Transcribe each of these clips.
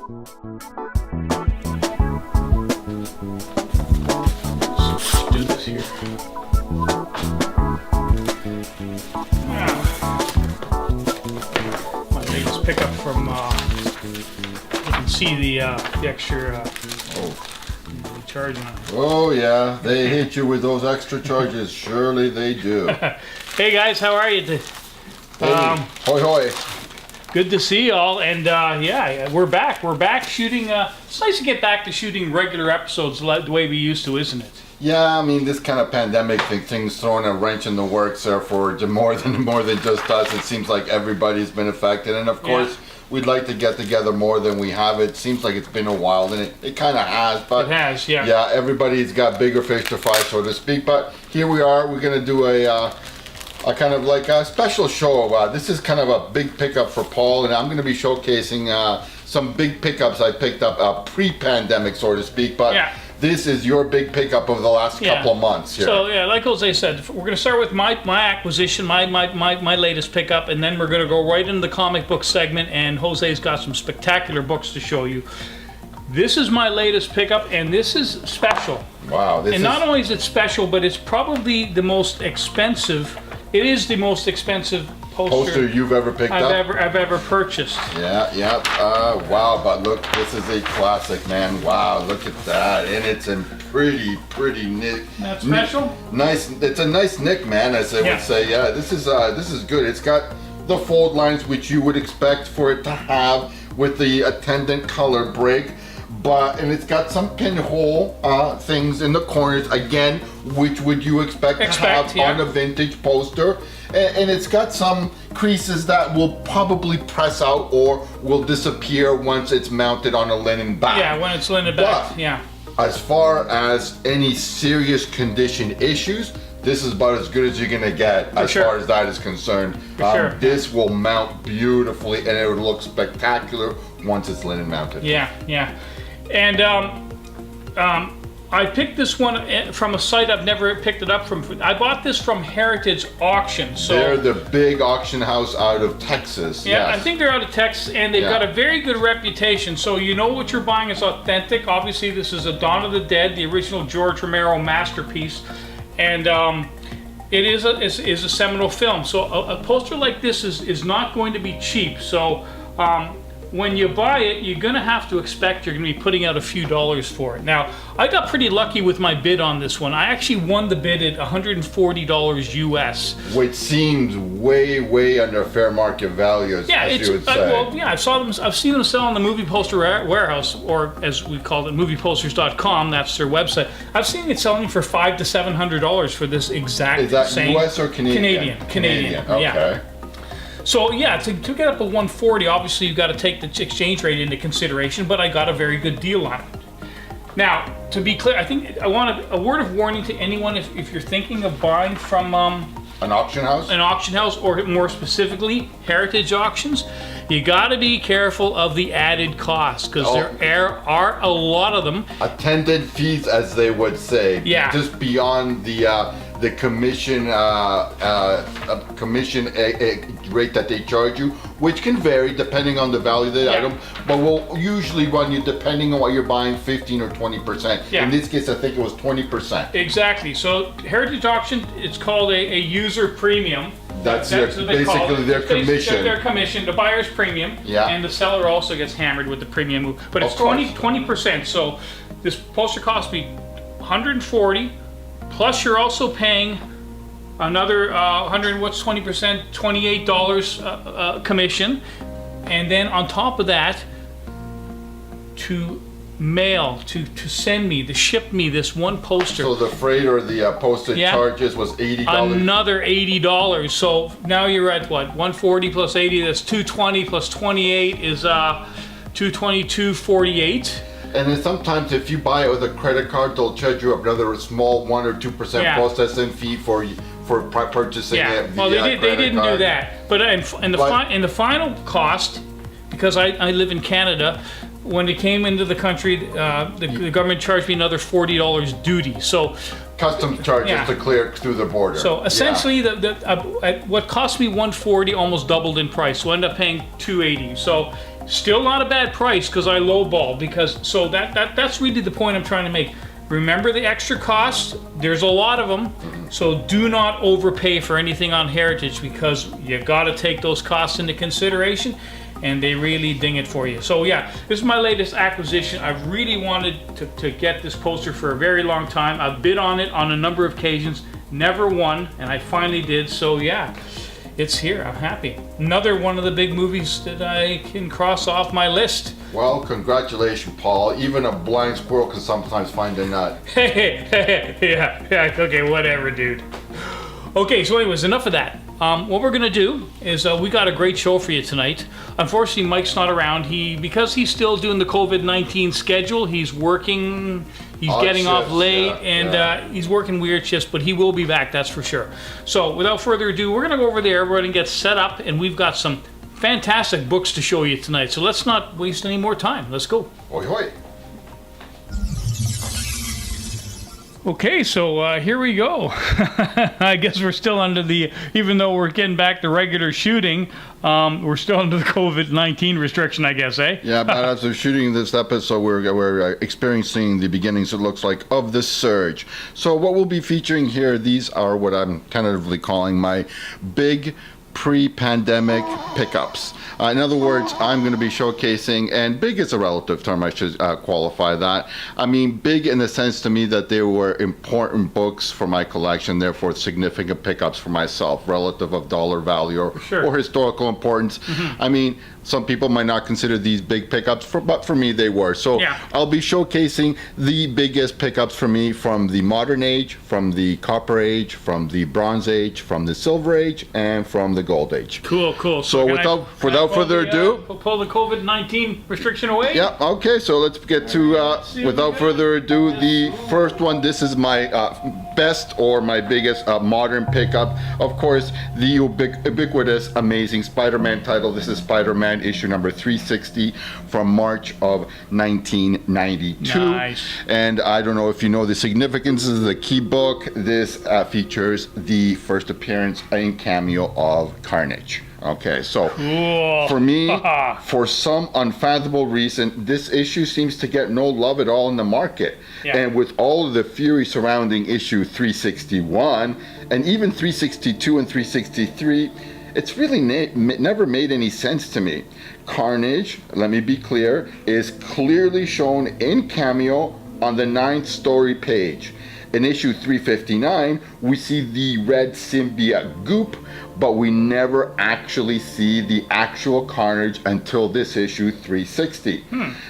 Let's do this here. My latest pickup from, you can see the extra charge on it. Oh yeah, they hit you with those extra charges. Surely they do. Hey guys, how are you? Hey, hoi hoi. Good to see y'all, and yeah, we're back. We're back shooting. It's nice to get back to shooting regular episodes the way we used to, isn't it? Yeah, I mean, this kind of pandemic thing's throwing a wrench in the works there for more than just us. It seems like everybody's been affected, and of course, we'd like to get together more than we have. It seems like it's been a while, and it kind of has. But it has, yeah. Yeah, everybody's got bigger fish to fry, so to speak. But here we are. We're gonna do a kind of like a special show. This is kind of a big pickup for Paul, and I'm gonna be showcasing some big pickups I picked up pre-pandemic, so to speak. But yeah. This is your big pickup of the last couple of months here. So yeah, like Jose said, we're going to start with my acquisition, my latest pickup, and then we're going to go right into the comic book segment. And Jose's got some spectacular books to show you. This is my latest pickup, and this is special. Wow! Not only is it special, but it's probably the most expensive. It is the most expensive poster you've ever picked up? I've ever purchased. Yeah. Wow, but look, this is a classic, man. Wow, look at that, and it's in pretty nick. That's special. Nice. It's a nice nick, man. As I would say. Yeah, this is good. It's got the fold lines which you would expect for it to have with the attendant color break. And it's got some pinhole things in the corners again, which would you expect to have on a vintage poster. And it's got some creases that will probably press out or will disappear once it's mounted on a linen back. Yeah, when it's linen back. Yeah. As far as any serious condition issues, this is about as good as you're gonna get as far as that is concerned. This will mount beautifully, and it would look spectacular once it's linen mounted. Yeah. And I picked this one from a site I've never picked it up from. I bought this from Heritage Auction. So they're the big auction house out of Texas. Yeah, yes. I think they're out of Texas, and they've got a very good reputation. So you know what you're buying is authentic. Obviously, this is a Dawn of the Dead, the original George Romero masterpiece, and it is a seminal film. So a poster like this is not going to be cheap. So when you buy it, you're going to have to expect you're going to be putting out a few dollars for it. Now, I got pretty lucky with my bid on this one. I actually won the bid at $140 US. Which seems way under fair market value, as you would say. I've seen them sell on the Movie Poster Warehouse, or as we call it, movieposters.com. That's their website. I've seen it selling for $500 to $700 for this exact same. Is that US or Canadian? Canadian. Okay. Yeah. So yeah, to get up to 140, obviously you've got to take the exchange rate into consideration, but I got a very good deal on it. Now, to be clear, I think I want a word of warning to anyone if you're thinking of buying from an auction house, or more specifically Heritage Auctions, you got to be careful of the added costs, because there are a lot of them. Attendant fees, as they would say. Yeah. Just beyond the commission rate that they charge you, which can vary depending on the value of the item, but will usually run you, depending on what you're buying, 15 or 20%. In this case, I think it was 20%. Exactly. So Heritage Auction, it's called a user premium. That's basically their commission. Their commission, the buyer's premium, and the seller also gets hammered with the premium. But it's 20%. So this poster cost me $140. Plus, you're also paying another what's 20%? $28 commission, and then on top of that, to send me, to ship me this one poster. So the freight or the postage charges was $80. Another $80. So now you're at what? 140 plus 80. That's 220 plus 28 is 222.48. And then sometimes if you buy it with a credit card, they'll charge you another small 1 or 2% processing fee for purchasing it via well, they didn't card. do that. But in the final cost, because I live in Canada, when it came into the country, the government charged me another $40 duty. So customs charges to clear through the border. So essentially, what cost me $140 almost doubled in price. So I ended up paying $280. So Still not a bad price because I lowball, because so that's really the point I'm trying to make. Remember the extra costs? There's a lot of them, so do not overpay for anything on Heritage, because you got to take those costs into consideration, and they really ding it for you. So yeah, this is my latest acquisition. I've really wanted to get this poster for a very long time. I've bid on it on a number of occasions, never won, and I finally did. So yeah, it's here. I'm happy. Another one of the big movies that I can cross off my list. Well, congratulations, Paul. Even a blind squirrel can sometimes find a nut. Yeah, okay, whatever, dude. Okay, so anyways, enough of that. What we're gonna do is we got a great show for you tonight. Unfortunately, Mike's not around. Because he's still doing the COVID-19 schedule. He's working. He's getting off late, and he's working weird shifts. But he will be back, that's for sure. So, without further ado, we're gonna go over there. We're gonna get set up, and we've got some fantastic books to show you tonight. So let's not waste any more time. Let's go. Hoi hoi. Okay, so here we go. I guess we're still under even though we're getting back to regular shooting, we're still under the COVID-19 restriction, I guess, eh? Yeah, but as we're shooting this episode, we're experiencing the beginnings, it looks like, of the surge. So what we'll be featuring here, these are what I'm tentatively calling my big pre-pandemic pickups. In other words, I'm going to be showcasing, and big is a relative term, I should qualify that. I mean, big in the sense to me that they were important books for my collection, therefore significant pickups for myself, relative of dollar value or historical importance. I mean, some people might not consider these big pickups, but for me they were. So I'll be showcasing the biggest pickups for me from the modern age, from the copper age, from the bronze age, from the silver age, and from the gold age. Cool. So without further ado, pull the COVID-19 restriction away. Yeah. Okay. So let's get to without further ado, the first one. This is my best or my biggest modern pickup. Of course, the ubiquitous, amazing Spider-Man title. This is Spider-Man issue number 360 from March of 1992. Nice. And I don't know if you know the significance of the key book. This features the first appearance and cameo of Carnage. Okay, so cool. For me, for some unfathomable reason, this issue seems to get no love at all in the market. Yeah. And with all of the fury surrounding issue 361 and even 362 and 363, it's really never made any sense to me. Carnage, let me be clear, is clearly shown in cameo on the 9th story page. In issue 359, we see the red symbiote goop, but we never actually see the actual Carnage until this issue 360.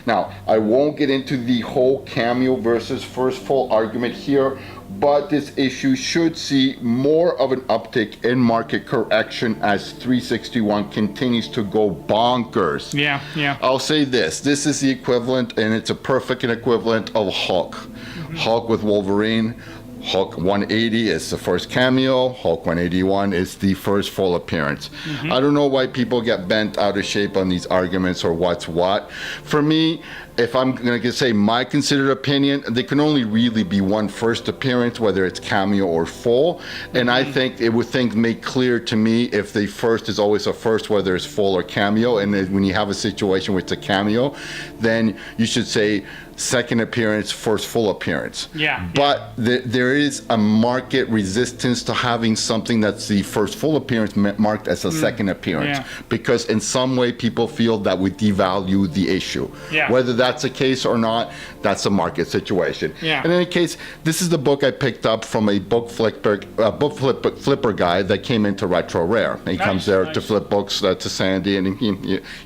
Now, I won't get into the whole cameo versus first full argument here, but this issue should see more of an uptick in market correction as 361 continues to go bonkers. Yeah. I'll say this is the equivalent, and it's a perfect equivalent of Hulk. Hulk with Wolverine. Hulk 180 is the first cameo. Hulk 181 is the first full appearance. I don't know why people get bent out of shape on these arguments or what's what. For me, if I'm going to say my considered opinion, there can only really be one first appearance, whether it's cameo or full. And I think it would make clear to me if the first is always a first, whether it's full or cameo. And then when you have a situation where it's a cameo, then you should say second appearance, first full appearance. Yeah. But there is a market resistance to having something that's the first full appearance marked as a second appearance. Because in some way people feel that would devalue the issue. Whether that's the case or not, that's a market situation. In any case, this is the book I picked up from a book flipper guy that came into Retro Rare. He comes there to flip books to Sandy, and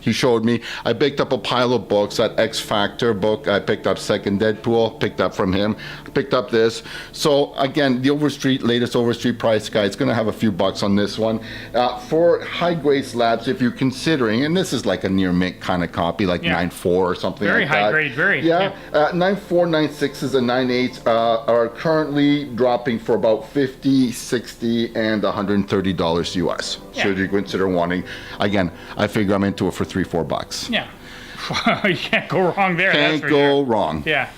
he showed me. I picked up a pile of books. That X Factor book, I picked up Second Deadpool, picked up from him. I picked up this. So again, the latest Overstreet price guide, it's going to have a few bucks on this one. For high grade slabs, if you're considering, and this is like a near mint kind of copy, like 9.4 or something very like that. Very high grade, very. 9.4, 9.6s, and 9.8s are currently dropping for about $50, $60, and $130 US. Should you consider wanting, again, I figure I'm into it for $3-4. Yeah. You can't go wrong there. Can't go wrong. Yeah.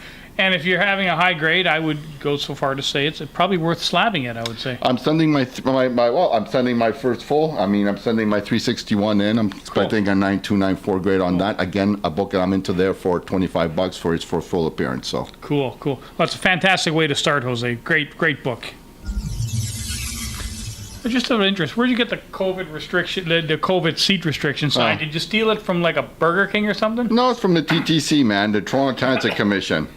And if you're having a high grade, I would go so far to say it's probably worth slabbing it, I would say. I'm sending I'm sending my first full. I mean, I'm sending my 361 in. I'm expecting a 9294 grade on that. Again, a book that I'm into there for $25 for its for full appearance. So Cool. Well, it's a fantastic way to start, Jose. Great book. Just out of interest, where'd you get the COVID restriction, the COVID seat restriction sign? Did you steal it from like a Burger King or something? no, it's from the TTC, man, the Toronto Transit Commission.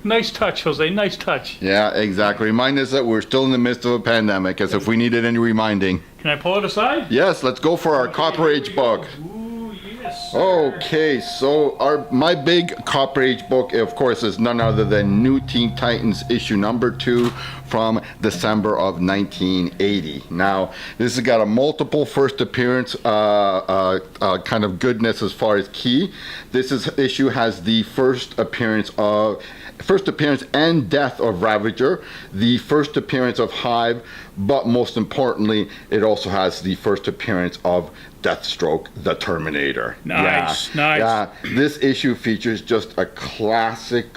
Nice touch, Jose. Nice touch. Yeah, exactly. Remind us that we're still in the midst of a pandemic, as if we needed any reminding. Can I pull it aside? Yes, let's go for our Copper Age book. Ooh, yes. Sir. Okay, so my big Copper Age book, of course, is none other than New Teen Titans issue number 2 from December of 1980. Now, this has got a multiple first appearance kind of goodness as far as key. Issue has the first appearance and death of Ravager, the first appearance of Hive, but most importantly, it also has the first appearance of Deathstroke, the Terminator. Nice. Yeah, this issue features just a classic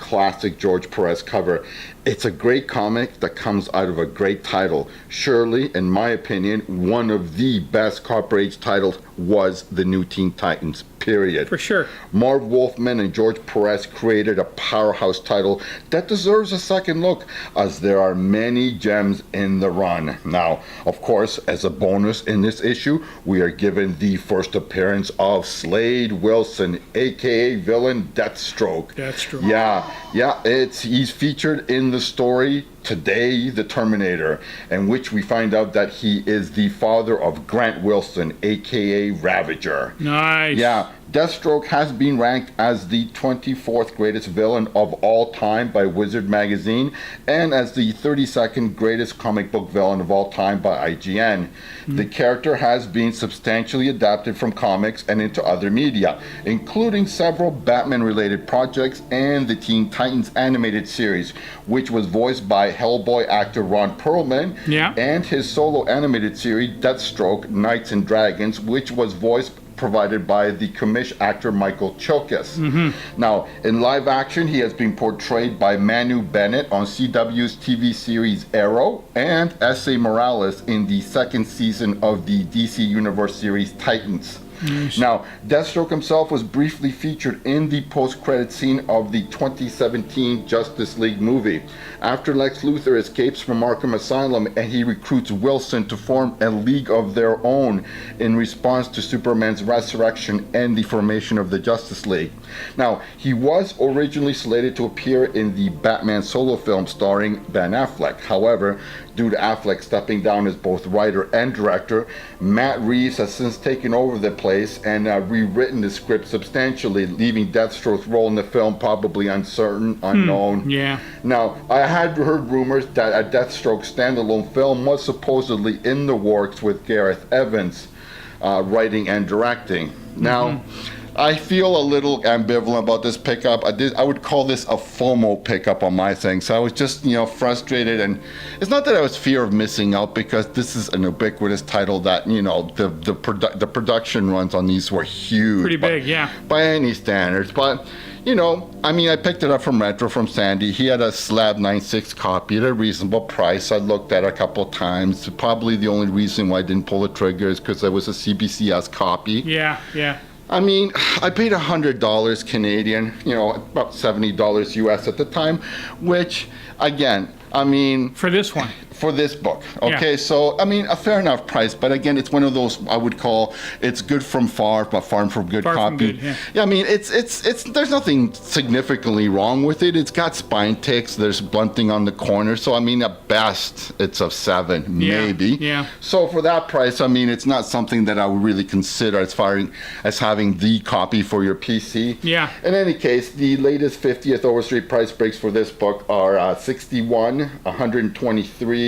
George Perez cover. It's a great comic that comes out of a great title. Surely, in my opinion, one of the best Copper Age titles was the New Teen Titans, period. For sure. Marv Wolfman and George Perez created a powerhouse title that deserves a second look, as there are many gems in the run. Now, of course, as a bonus in this issue, we are given the first appearance of Slade Wilson, aka villain Deathstroke. Yeah, he's featured in the story Today the Terminator, in which we find out that he is the father of Grant Wilson, aka Ravager. Nice. Yeah, Deathstroke has been ranked as the 24th greatest villain of all time by Wizard Magazine, and as the 32nd greatest comic book villain of all time by IGN. The character has been substantially adapted from comics and into other media, including several Batman-related projects and the Teen Titans animated series, which was voiced by Hellboy actor Ron Perlman, and his solo animated series Deathstroke, Knights and Dragons, which was provided by the commish actor Michael Chilkis. Now, in live action, he has been portrayed by Manu Bennett on CW's TV series Arrow, and S.A. Morales in the second season of the DC Universe series Titans. Now, Deathstroke himself was briefly featured in the post-credit scene of the 2017 Justice League movie. After Lex Luthor escapes from Arkham Asylum and he recruits Wilson to form a league of their own in response to Superman's resurrection and the formation of the Justice League. Now, he was originally slated to appear in the Batman solo film starring Ben Affleck. However, due to Affleck stepping down as both writer and director, Matt Reeves has since taken over the place and rewritten the script substantially, leaving Deathstroke's role in the film probably uncertain, unknown. Now, I had heard rumors that a Deathstroke standalone film was supposedly in the works with Gareth Evans writing and directing. Now, I feel a little ambivalent about this pickup. I would call this a FOMO pickup on my thing. So I was just, frustrated. And it's not that I was fear of missing out, because this is an ubiquitous title that, the production runs on these were huge. Pretty big, yeah. By any standards. But, I picked it up from Retro from Sandy. He had a slab 9.6 copy at a reasonable price. I looked at it a couple times. Probably the only reason why I didn't pull the trigger is because it was a CBCS copy. Yeah. I mean, I paid $100 Canadian, about $70 US at the time, which, again, for this one. For this book. Okay, so, a fair enough price, but again, it's one of those I would call, it's good from far, but far from good copy. It's there's nothing significantly wrong with it. It's got spine ticks, there's blunting on the corner, so at best, it's a 7, maybe. Yeah. So for that price, it's not something that I would really consider as far as having the copy for your PC. Yeah. In any case, the latest 50th Overstreet price breaks for this book are 61, 123,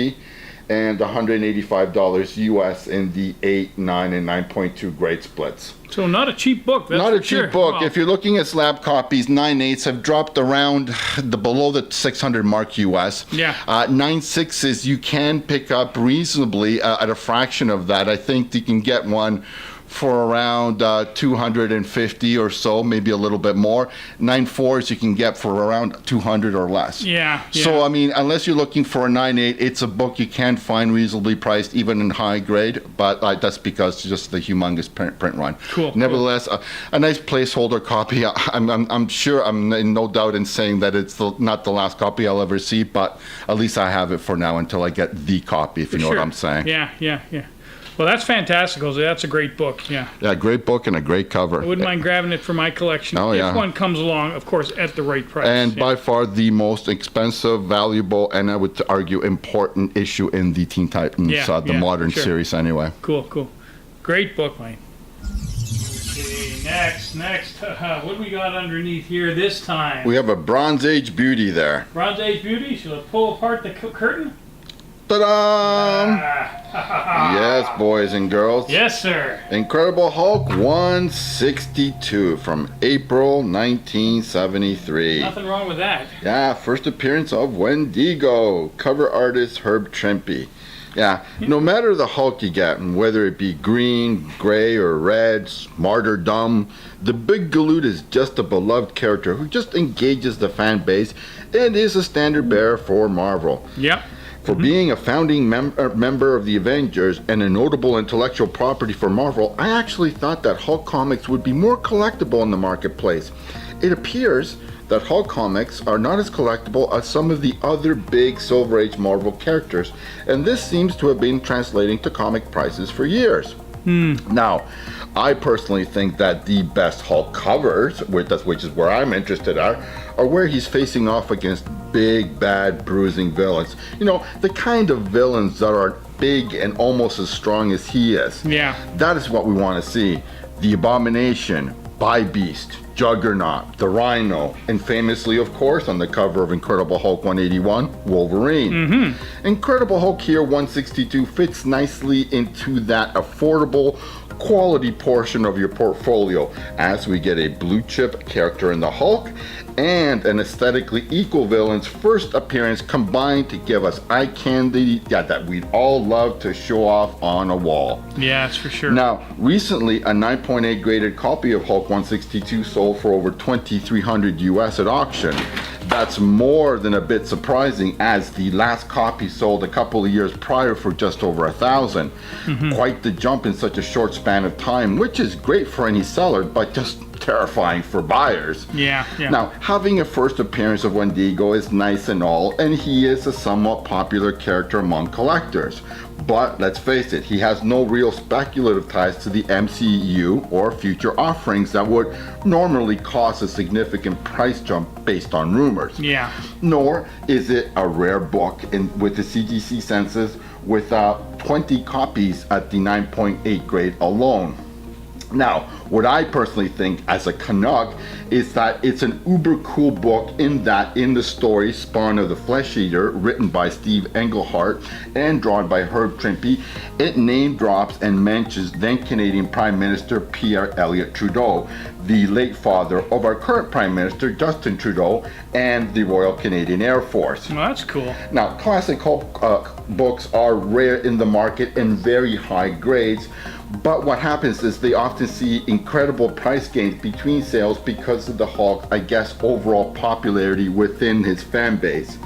and $185 US in the 8, 9, and 9.2 grade splits. So not a cheap book. That's not a cheap book. Wow. If you're looking at slab copies, 9.8s have dropped around below the 600 mark US. Yeah. 9.6s you can pick up reasonably at a fraction of that. I think you can get one for around 250 or so, maybe a little bit more. 9.4s you can get for around 200 or less. Yeah. So I mean, unless you're looking for a 9.8, it's a book you can find reasonably priced, even in high grade. But that's because just the humongous print run. Cool. Nevertheless, a nice placeholder copy. I'm sure I'm in no doubt in saying that it's not the last copy I'll ever see, but at least I have it for now until I get the copy, if you know what I'm saying. Yeah. Well, that's fantastic, Jose. That's a great book. Yeah. Yeah, great book and a great cover. I wouldn't mind grabbing it for my collection if one comes along, of course, at the right price. And by far the most expensive, valuable, and I would argue important issue in the Teen Titans, the modern series anyway. Cool. Great book, Wayne. Okay, next. What do we got underneath here this time? We have a Bronze Age beauty there. Bronze Age beauty? Shall I pull apart the curtain? Ta-da! Yes, boys and girls. Yes, sir. Incredible Hulk 162 from April 1973. Nothing wrong with that. Yeah, first appearance of Wendigo. Cover artist Herb Trimpe. Yeah, no matter the Hulk you get, whether it be green, gray, or red, smart or dumb, the Big Galoot is just a beloved character who just engages the fan base and is a standard bearer for Marvel. Yep. For being a founding member of the Avengers and a notable intellectual property for Marvel, I actually thought that Hulk comics would be more collectible in the marketplace. It appears that Hulk comics are not as collectible as some of the other big Silver Age Marvel characters, and this seems to have been translating to comic prices for years. Now, I personally think that the best Hulk covers, which is where I'm interested are where he's facing off against big, bad, bruising villains. You know, the kind of villains that are big and almost as strong as he is. Yeah. That is what we want to see. The Abomination, Bi-Beast, Juggernaut, the Rhino, and famously, of course, on the cover of Incredible Hulk 181, Wolverine. Incredible Hulk here 162 fits nicely into that affordable, quality portion of your portfolio as we get a blue chip character in the Hulk and an aesthetically equal villain's first appearance combined to give us eye candy that we'd all love to show off on a wall. Yeah, that's for sure. Now, recently, a 9.8 graded copy of Hulk 162 sold for over $2,300 US at auction. That's more than a bit surprising, as the last copy sold a couple of years prior for just over $1,000. Quite the jump in such a short span of time, which is great for any seller, but just terrifying for buyers. Yeah. Now, having a first appearance of Wendigo is nice and all, and he is a somewhat popular character among collectors. But let's face it, he has no real speculative ties to the MCU or future offerings that would normally cause a significant price jump based on rumors. Yeah. Nor is it a rare book with the CGC census with 20 copies at the 9.8 grade alone. Now, what I personally think as a Canuck is that it's an uber cool book in the story Spawn of the Flesh Eater, written by Steve Englehart and drawn by Herb Trimpe, it name drops and mentions then Canadian Prime Minister Pierre Elliott Trudeau, the late father of our current Prime Minister Justin Trudeau, and the Royal Canadian Air Force. Well, that's cool. Now, classic Hulk books are rare in the market and very high grades, but what happens is they often see incredible price gains between sales because of the Hulk, I guess, overall popularity within his fan base.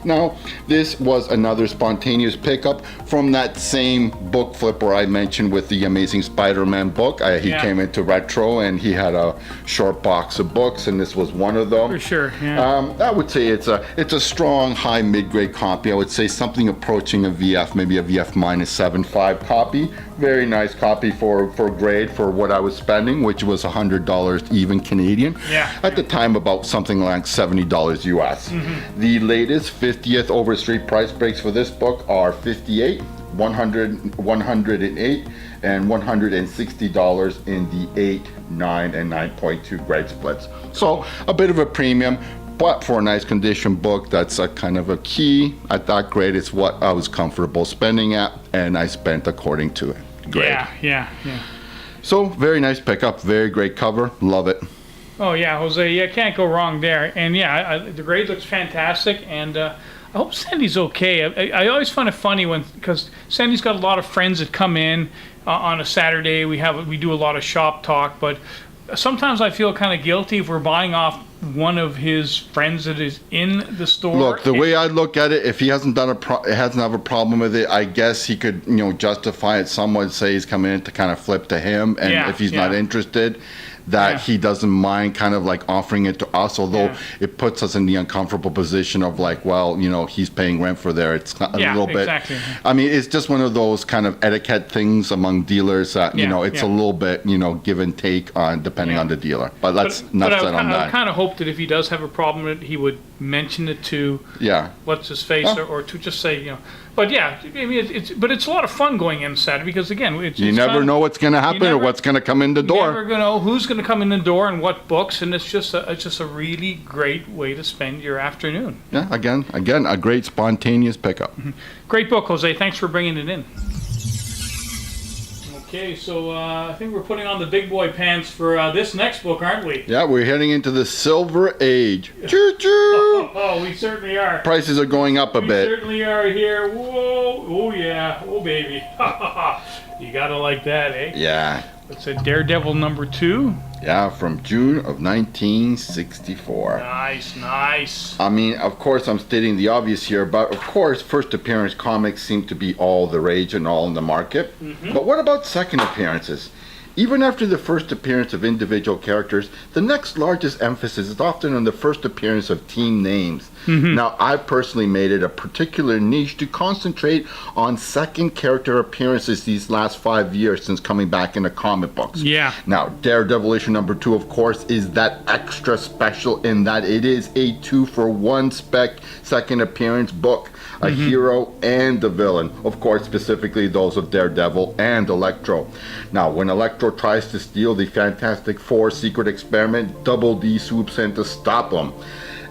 Now, this was another spontaneous pickup from that same book flipper I mentioned with the Amazing Spider-Man book. He came into retro and he had a short box of books, and this was one of them. For sure, yeah. I would say it's a strong high mid-grade copy. I would say something approaching a VF, maybe a VF -7.5 copy. Very nice copy for grade for what I was spending, which was $100 even Canadian. Yeah. At the time, about something like $70 US. The latest 50th Overstreet price breaks for this book are $58, $100, $108, and $160 in the 8, 9, and 9.2 grade splits. So a bit of a premium, but for a nice condition book, that's a kind of a key at that grade. It's what I was comfortable spending at, and I spent according to it. Grade. Yeah. So very nice pickup, very great cover, love it. Oh yeah, Jose, can't go wrong there. And the grade looks fantastic, and I hope Sandy's okay. I always find it funny because Sandy's got a lot of friends that come in on a Saturday. We do a lot of shop talk, but sometimes I feel kind of guilty if we're buying off one of his friends that is in the store. Look, the way I look at it, if he hasn't hasn't have a problem with it, I guess he could, justify it. Someone say he's coming in to kind of flip to him, and if he's not interested, that he doesn't mind kind of like offering it to us, although it puts us in the uncomfortable position of like, well, he's paying rent for there. It's a little bit. Exactly. I mean, it's just one of those kind of etiquette things among dealers that it's a little bit give and take on depending on the dealer. But let's not set on that. I kind of hope that if he does have a problem with it, he would mention it to what's his face or to just say But yeah, I mean it's a lot of fun going in Saturday because again you never know what's going to happen or what's going to come in the door. You never going to know who's going to come in the door and what books, and it's just a really great way to spend your afternoon. Yeah, again, a great spontaneous pickup. Mm-hmm. Great book, Jose. Thanks for bringing it in. Okay, so I think we're putting on the big boy pants for this next book, aren't we? Yeah, we're heading into the Silver Age. Choo choo! Oh, we certainly are. Prices are going up a bit. We certainly are here. Whoa! Oh yeah! Oh baby! You gotta like that, eh? Yeah. It's a Daredevil #2. Yeah, from June of 1964. Nice. I mean, of course, I'm stating the obvious here, but of course, first appearance comics seem to be all the rage and all in the market. Mm-hmm. But what about second appearances? Even after the first appearance of individual characters, the next largest emphasis is often on the first appearance of team names. Mm-hmm. Now, I've personally made it a particular niche to concentrate on second character appearances these last 5 years since coming back into comic books. Yeah. Now, Daredevil issue #2, of course, is that extra special in that it is a 2-for-1 second appearance book. A hero and the villain. Of course, specifically those of Daredevil and Electro. Now, when Electro tries to steal the Fantastic Four secret experiment, Double D swoops in to stop him.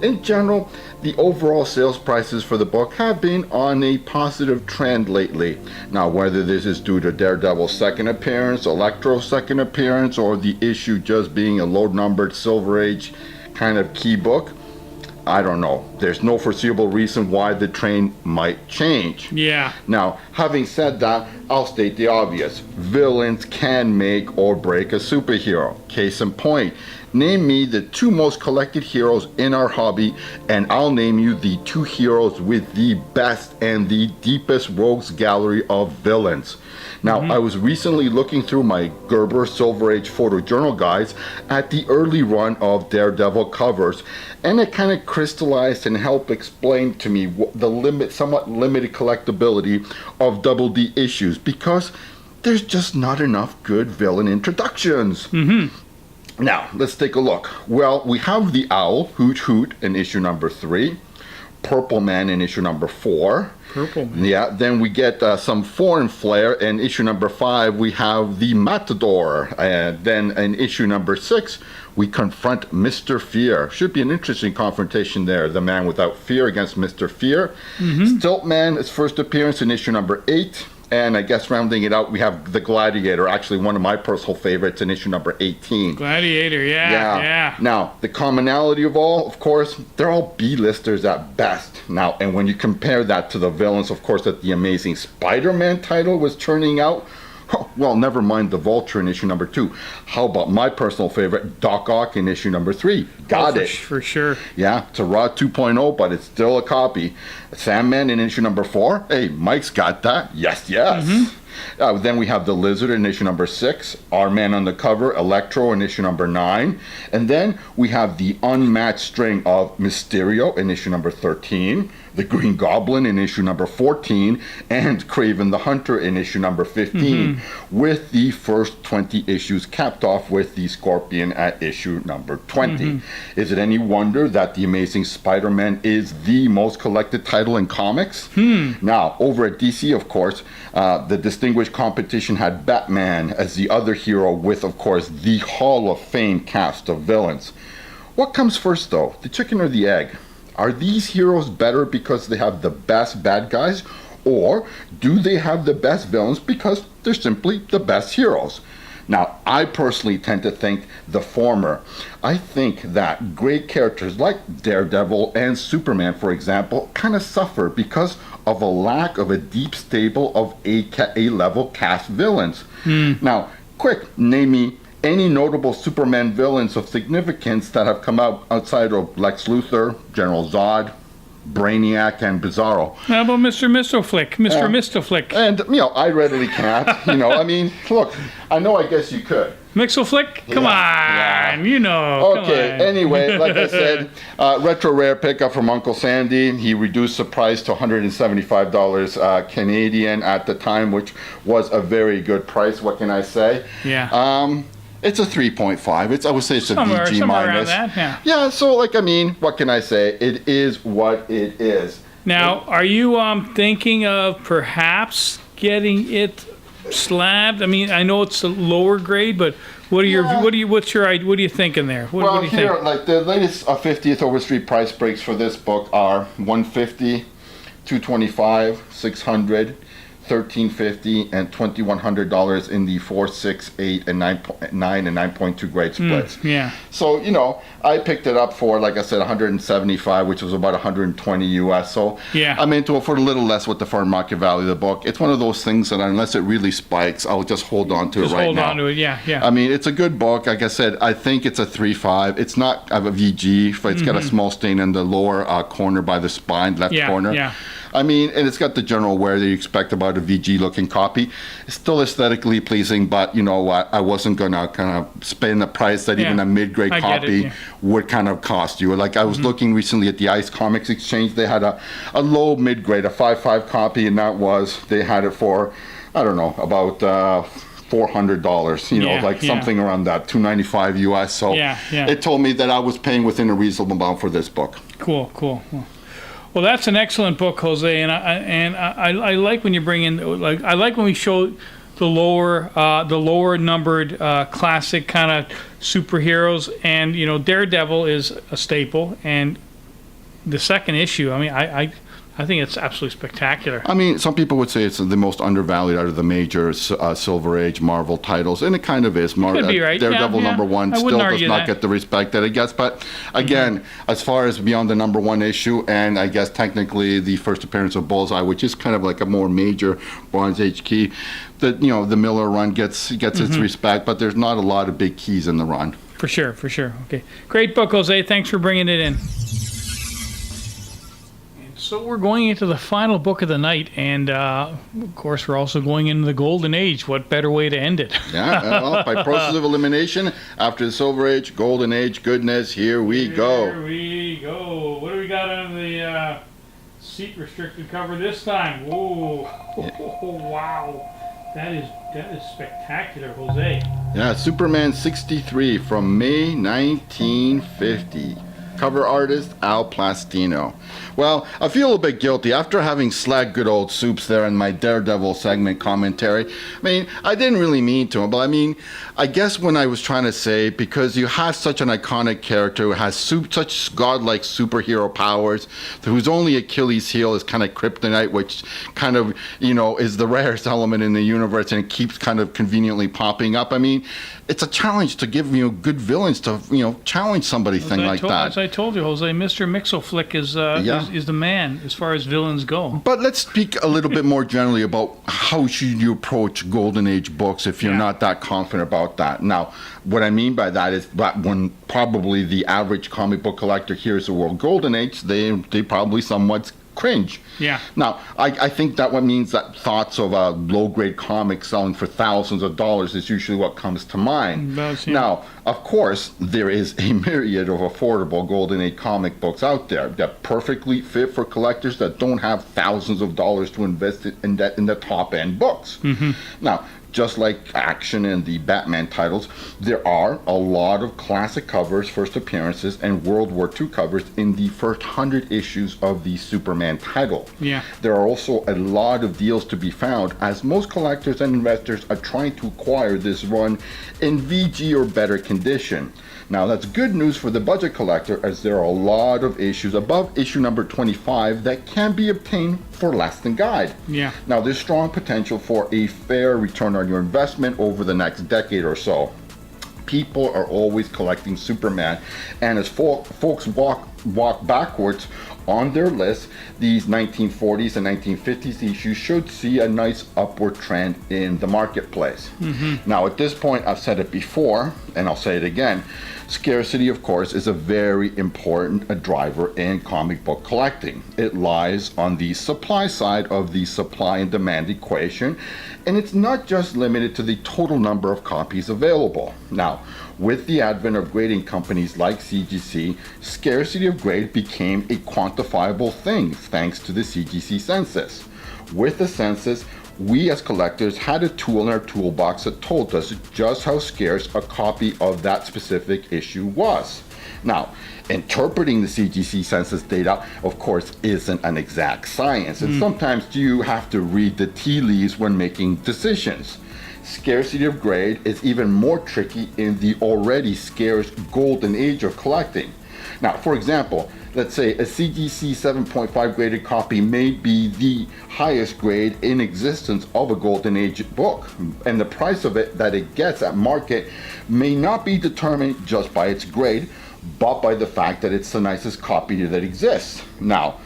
In general, the overall sales prices for the book have been on a positive trend lately. Now, whether this is due to Daredevil's second appearance, Electro's second appearance, or the issue just being a low-numbered Silver Age kind of key book, I don't know. There's no foreseeable reason why the trend might change. Yeah. Now, having said that, I'll state the obvious. Villains can make or break a superhero. Case in point, name me the 2 most collected heroes in our hobby, and I'll name you the 2 heroes with the best and the deepest rogues gallery of villains. Now, I was recently looking through my Gerber Silver Age photojournal guides at the early run of Daredevil covers, and it kind of crystallized and helped explain to me the somewhat limited collectability of Double D issues, because there's just not enough good villain introductions. Now, let's take a look. Well, we have the Owl, Hoot Hoot, in issue #3. Purple Man in issue #4. Purple Man. Yeah, then we get some foreign flair. In issue #5, we have the Matador. Then in issue #6, we confront Mr. Fear. Should be an interesting confrontation there. The Man Without Fear against Mr. Fear. Stiltman, his first appearance in issue #8. And I guess rounding it out, we have the Gladiator, actually one of my personal favorites in issue #18. Gladiator, yeah. Now, the commonality of all, of course, they're all B-listers at best. Now, and when you compare that to the villains, of course, that the Amazing Spider-Man title was churning out, well, never mind the Vulture in issue #2. How about my personal favorite, Doc Ock in issue #3? Got it. For sure. Yeah, it's a raw 2.0, but it's still a copy. Sandman in issue #4. Hey, Mike's got that. Yes. Then we have the Lizard in issue #6. Our Man on the Cover, Electro in issue #9. And then we have the unmatched string of Mysterio in issue #13. The Green Goblin in issue #14, and Kraven the Hunter in issue #15, with the first 20 issues capped off with the Scorpion at issue #20. Is it any wonder that The Amazing Spider-Man is the most collected title in comics? Now, over at DC, of course, the distinguished competition had Batman as the other hero with, of course, the Hall of Fame cast of villains. What comes first, though, the chicken or the egg? Are these heroes better because they have the best bad guys, or do they have the best villains because they're simply the best heroes? Now, I personally tend to think the former. I think that great characters like Daredevil and Superman, for example, kind of suffer because of a lack of a deep stable of A-level cast villains. Now, quick, name me any notable Superman villains of significance that have come out outside of Lex Luthor, General Zod, Brainiac, and Bizarro. How about Mr. Mistoflick? Mr. Mistoflick. And, I readily can't. I mean, look, I guess you could. Mixoflick? Come on, Okay, come on. Anyway, like I said, retro rare pickup from Uncle Sandy. He reduced the price to $175 Canadian at the time, which was a very good price. What can I say? Yeah. It's a 3.5. I would say it's a somewhere VG minus. Around that, yeah. Yeah, so what can I say? It is what it is. Now, are you thinking of perhaps getting it slabbed? I mean, I know it's a lower grade, but what are what are you thinking there? What do you here, think? like the latest 50th Overstreet price breaks for this book are $150, $225, $600, $1,350, and $2,100 in the 4, 6, 8, and 9 and 9.2 grade splits. Yeah. So I picked it up for, like I said, $175, which was about $120 US. So yeah. I'm into it for a little less with the fair market value of the book. It's one of those things that unless it really spikes, I'll just hold on to it right now. Hold on to it, yeah. I mean, it's a good book. Like I said, I think it's a 3.5. It's not a VG. It's got a small stain in the lower corner by the spine, left corner. Yeah. I mean, and it's got the general wear that you expect about a VG-looking copy. It's still aesthetically pleasing, but you know what? I wasn't going to kind of spend the price that even a mid-grade copy would kind of cost you. Like I was looking recently at the Ice Comics Exchange. They had a low mid-grade, a 5.5 copy, and they had it for, I don't know, about $400, something around that, $295 US. So it told me that I was paying within a reasonable amount for this book. Cool. Well, that's an excellent book, Jose, and I like when you bring in I like when we show the lower numbered classic kind of superheroes, and Daredevil is a staple, and the second issue. I mean, I think it's absolutely spectacular. I mean, some people would say it's the most undervalued out of the major Silver Age Marvel titles, and it kind of is. Could be right. Daredevil #1 still does not get the respect that it gets. But again, as far as beyond the #1 issue, and I guess technically the first appearance of Bullseye, which is kind of like a more major Bronze Age key, the Miller run gets its respect, but there's not a lot of big keys in the run. For sure. Okay, great book, Jose. Thanks for bringing it in. So we're going into the final book of the night, and of course we're also going into the Golden Age. What better way to end it? By process of elimination, after the Silver Age, Golden Age, goodness, here we go. Here we go. What do we got on the seat restricted cover this time? Whoa! Wow! That is spectacular, Jose. Yeah, Superman 63 from May 1950. Cover artist Al Plastino. Well, I feel a little bit guilty after having slagged good old Soups there in my Daredevil segment commentary. I mean, I didn't really mean to, but I mean, I guess when I was trying to say, because you have such an iconic character who has such godlike superhero powers, whose only Achilles heel is kind of kryptonite, which kind of, is the rarest element in the universe, and it keeps kind of conveniently popping up. I mean, it's a challenge to give good villains to challenge somebody like that. As I told you, Jose, Mr. Mixoflick is the man as far as villains go. But let's speak a little bit more generally about how should you approach Golden Age books if you're not that confident about that. Now, what I mean by that is that when probably the average comic book collector hears the word Golden Age, they probably somewhat cringe. Yeah. Now, I think that what means that thoughts of a low-grade comic selling for thousands of dollars is usually what comes to mind. Now, of course, there is a myriad of affordable Golden Age comic books out there that perfectly fit for collectors that don't have thousands of dollars to invest in the top-end books. Now, just like Action and the Batman titles, there are a lot of classic covers, first appearances, and World War II covers in the first 100 issues of the Superman title. Yeah. There are also a lot of deals to be found, as most collectors and investors are trying to acquire this run in VG or better condition. Now, that's good news for the budget collector, as there are a lot of issues above issue number 25 that can be obtained for less than guide. Yeah. Now, there's strong potential for a fair return on your investment over the next decade or so. People are always collecting Superman, and as folks walk backwards on their list, these 1940s and 1950s issues should see a nice upward trend in the marketplace. Now, at this point, I've said it before, and I'll say it again, scarcity, of course, is a very important driver in comic book collecting. It lies on the supply side of the supply and demand equation, and it's not just limited to the total number of copies available. Now, with the advent of grading companies like CGC, scarcity of grade became a quantifiable thing thanks to the CGC census. With the census, we as collectors had a tool in our toolbox that told us just how scarce a copy of that specific issue was. Now, interpreting the CGC census data, of course, isn't an exact science, and sometimes you have to read the tea leaves when making decisions. Scarcity of grade is even more tricky in the already scarce golden age of collecting. Now, for example, let's say a CGC 7.5 graded copy may be the highest grade in existence of a golden age book, and the price of it that it gets at market may not be determined just by its grade, but by the fact that it's the nicest copy that exists. Now,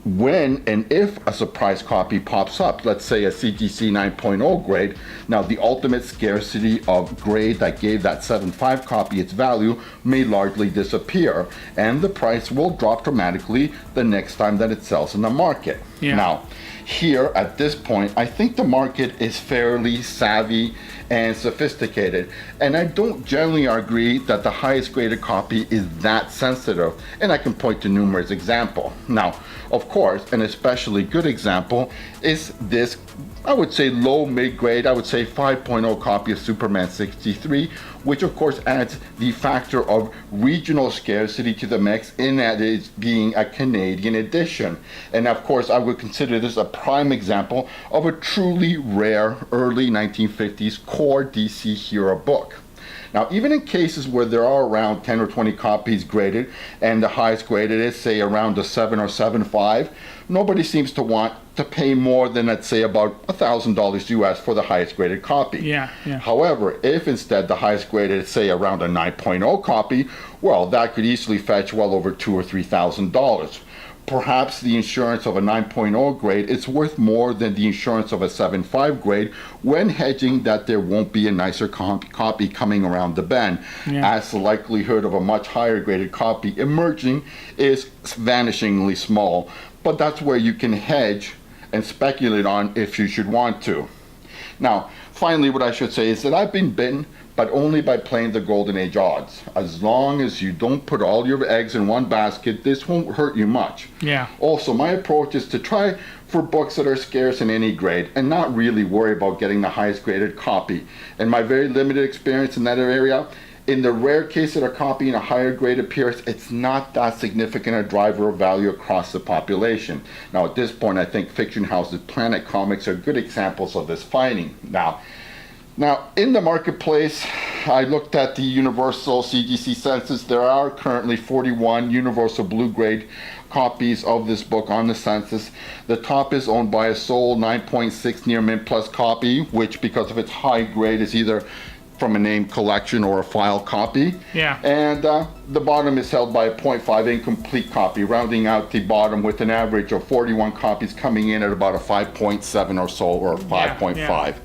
when and if a surprise copy pops up, let's say a CGC 9.0 grade, now the ultimate scarcity of grade that gave that 7.5 copy its value may largely disappear, and the price will drop dramatically the next time that it sells in the market. Now, here at this point, I think the market is fairly savvy and sophisticated, and I don't generally agree that the highest graded copy is that sensitive, and I can point to numerous examples. Now, of course, an especially good example is this, I would say low mid-grade, I would say 5.0 copy of Superman 63, which of course adds the factor of regional scarcity to the mix in that it's being a Canadian edition. And of course, I would consider this a prime example of a truly rare early 1950s core DC hero book. Now, even in cases where there are around 10 or 20 copies graded, and the highest graded is, say, around a 7 or 7.5, nobody seems to want to pay more than, let's say, about $1,000 US for the highest graded copy. However, if instead the highest graded is, say, around a 9.0 copy, well, that could easily fetch well over $2,000 or $3,000. Perhaps the insurance of a 9.0 grade is worth more than the insurance of a 7.5 grade when hedging that there won't be a nicer copy coming around the bend, as the likelihood of a much higher graded copy emerging is vanishingly small. But that's where you can hedge and speculate on if you should want to. Now, finally, what I should say is that I've been bitten, but only by playing the Golden Age odds. As long as you don't put all your eggs in one basket, this won't hurt you much. Also, my approach is to try for books that are scarce in any grade and not really worry about getting the highest graded copy. In my very limited experience in that area, in the rare case that a copy in a higher grade appears, it's not that significant a driver of value across the population. Now, at this point, I think fiction houses Planet Comics are good examples of this finding. Now, in the marketplace, I looked at the Universal CGC census. There are currently 41 Universal Blue Grade copies of this book on the census. The top is owned by a sole 9.6 near mint plus copy, which because of its high grade is either from a named collection or a file copy. And the bottom is held by a 0.5 incomplete copy, rounding out the bottom with an average of 41 copies coming in at about a 5.7 or so, or 5.5.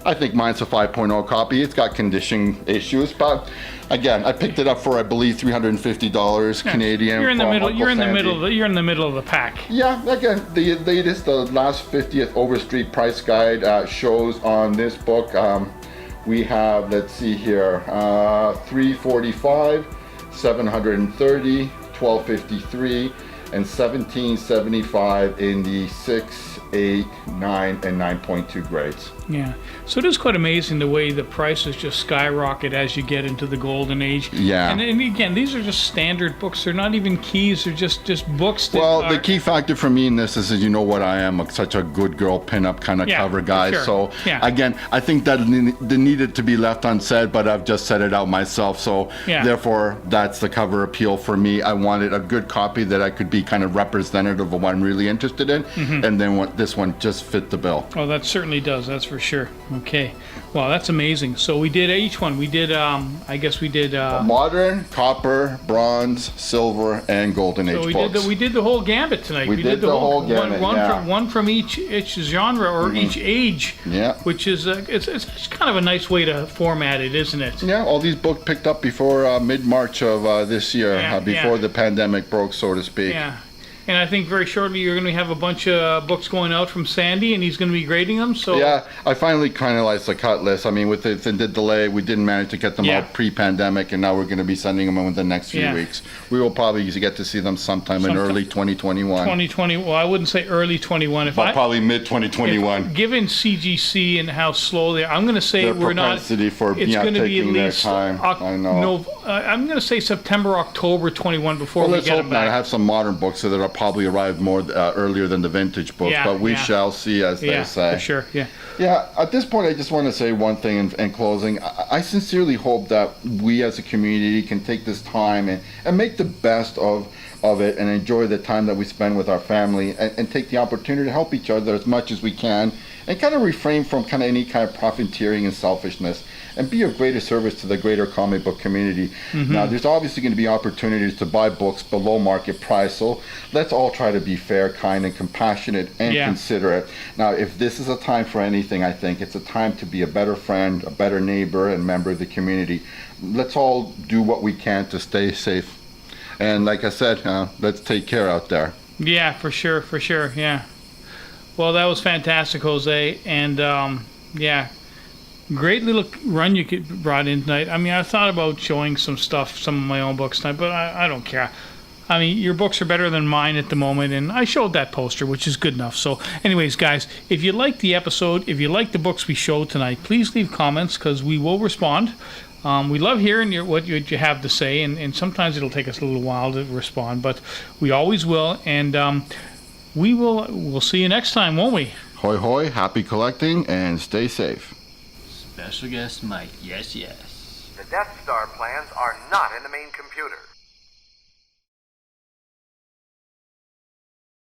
I think mine's a 5.0 copy. It's got condition issues, but again, I picked it up for, I believe, $350 Canadian. You're in the middle. You're in the middle. You're in the middle of the pack. Yeah. Again, the latest, the last 50th Overstreet price guide shows on this book. We have, let's see here, $345, $730, $1253, and $1775 in the 6, 8, 9, and 9.2 grades. So it is quite amazing the way the prices just skyrocket as you get into the golden age. And again, these are just standard books. They're not even keys. They're just books. That the key factor for me in this is you know what I am, such a good girl pinup kind of cover guy. So again, I think that needed to be left unsaid, but I've just said it out myself. So therefore, that's the cover appeal for me. I wanted a good copy that I could be be kind of representative of what I'm really interested in. And then this one just fit the bill. Oh, that certainly does. That's for sure. Okay. Wow, that's amazing. So we did each one. We did, I guess we did. Modern, copper, bronze, silver, and golden age So books. we did the whole gambit tonight. We did the whole gamut, one from each genre or each age. Yeah. Which is it's kind of a nice way to format it, isn't it? Yeah, all these books picked up before mid-March of this year, Yeah, before the pandemic broke, so to speak. Yeah. And I think very shortly you're going to have a bunch of books going out from Sandy, and he's going to be grading them. So Yeah, I finally finalized the cut list. I mean, with the delay, we didn't manage to get them Yeah. out pre-pandemic, and now we're going to be sending them in the next few Yeah. weeks. We will probably get to see them sometime in early 2021. 2020. Well, I wouldn't say early 21. But probably mid-2021. Given CGC and how slow they are, I'm going to say Their we're not. propensity for It's going to be at taking their least time. I know. I'm going to say September, October 21 before Well, we let's get hope them not. I back. have some modern books that will probably arrive more earlier than the vintage books, Yeah, but we yeah. shall see, as they Yeah, say. for sure. Yeah. Yeah, at this point, I just want to say one thing in closing. I sincerely hope that we as a community can take this time and make the best of it and enjoy the time that we spend with our family and take the opportunity to help each other as much as we can and kind of refrain from kind of any kind of profiteering and selfishness and be of greater service to the greater comic book community. Now, there's obviously going to be opportunities to buy books below market price, so let's all try to be fair, kind, and compassionate and Yeah. considerate. Now, if this is a time for anything, I think it's a time to be a better friend, a better neighbor, and member of the community. Let's all do what we can to stay safe. And like I said, let's take care out there. Yeah, for sure, yeah. Well, that was fantastic, Jose, and yeah, great little run you brought in tonight. I mean, I thought about showing some of my own books tonight, but I don't care. I mean, your books are better than mine at the moment, and I showed that poster, which is good enough. So, anyways, guys, if you liked the episode, if you liked the books we showed tonight, please leave comments because we will respond. We love hearing what you have to say, and sometimes it'll take us a little while to respond, but we always will, and we'll see you next time, won't we? Hoi hoi, happy collecting, and stay safe. Special guest Mike, yes, yes. The Death Star plans are not in the main computer.